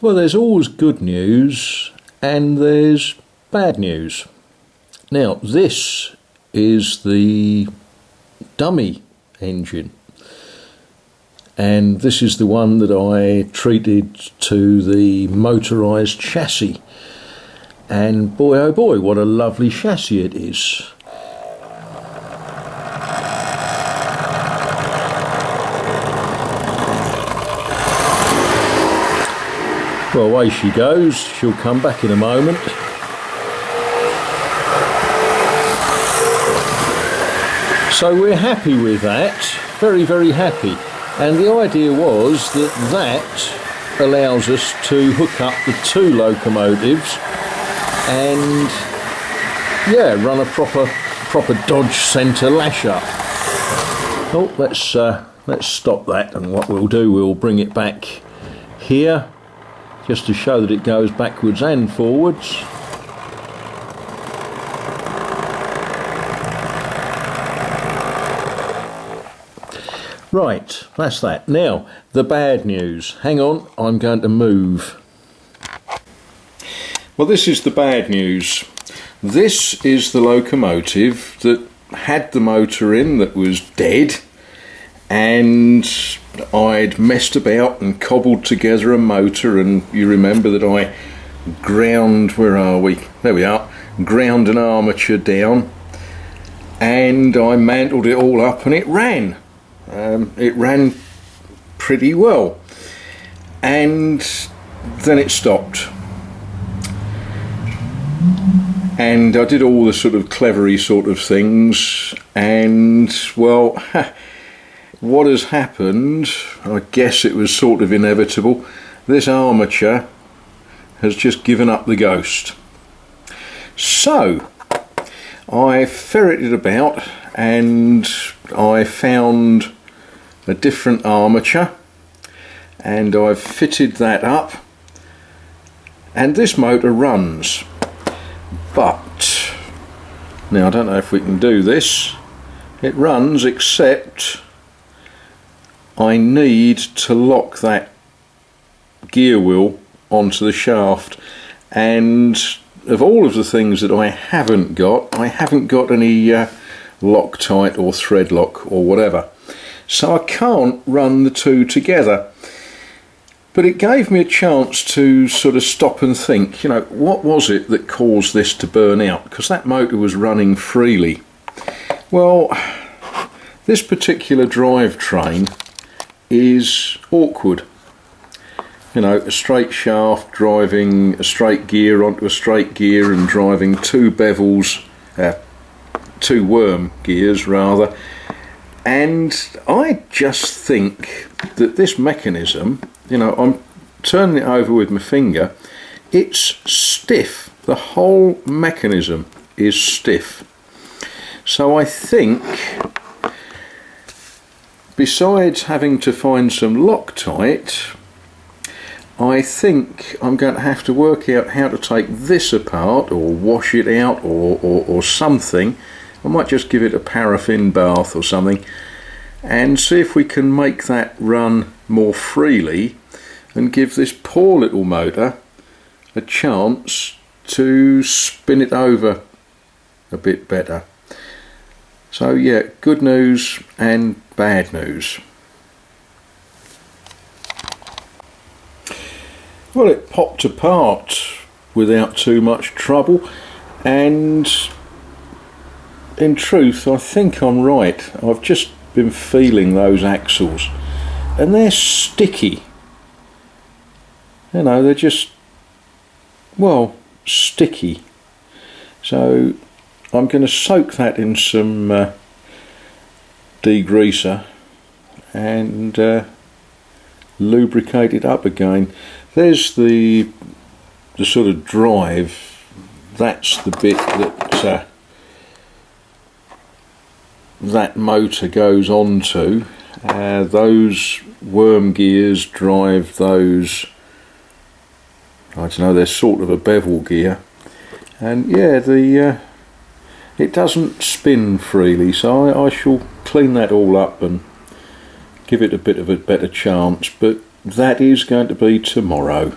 Well, there's always good news and there's bad news. Now, this is the dummy engine, and this is the one that I treated to the motorised chassis, and boy oh boy, what a lovely chassis it is. Well, away she goes. She'll come back in a moment. So we're happy with that, very, very happy. And the idea was that allows us to hook up the two locomotives and, yeah, run a proper Dodge centre lash up. Oh, let's stop that, and what we'll do, we'll bring it back here, just to show that it goes backwards and forwards. Right, that's that. Now, the bad news. Hang on, I'm going to move. Well, this is the bad news. This is the locomotive that had the motor in that was dead, and I'd messed about and cobbled together a motor, and you remember that I ground, where are we? There we are, ground an armature down, and I mantled it all up, and it ran. It ran pretty well, and then it stopped. And I did all the sort of clevery sort of things, and well, what has happened, I guess it was sort of inevitable, this armature has just given up the ghost. So I ferreted about and I found a different armature, and I've fitted that up, and this motor runs. But now I don't know if we can do this. It runs, except I need to lock that gear wheel onto the shaft, and of all of the things that I haven't got any Loctite or thread lock or whatever, so I can't run the two together. But it gave me a chance to sort of stop and think, you know, what was it that caused this to burn out? Because that motor was running freely. Well, this particular drivetrain is awkward. You know, a straight shaft driving a straight gear onto a straight gear, and driving two bevels, two worm gears rather. And I just think that this mechanism, you know, I'm turning it over with my finger, it's stiff. The whole mechanism is stiff. So I think, besides having to find some Loctite, I think I'm going to have to work out how to take this apart, or wash it out, or something. I might just give it a paraffin bath or something, and see if we can make that run more freely and give this poor little motor a chance to spin it over a bit better. So yeah, good news and bad news. Well, it popped apart without too much trouble, and in truth I think I'm right. I've just been feeling those axles and they're sticky. You know, they're just, well, sticky. So I'm going to soak that in some degreaser and lubricate it up again. There's the sort of drive. That's the bit that that motor goes onto. Those worm gears drive those, I don't know, they're sort of a bevel gear, and yeah, it doesn't spin freely, so I shall clean that all up and give it a bit of a better chance, but that is going to be tomorrow.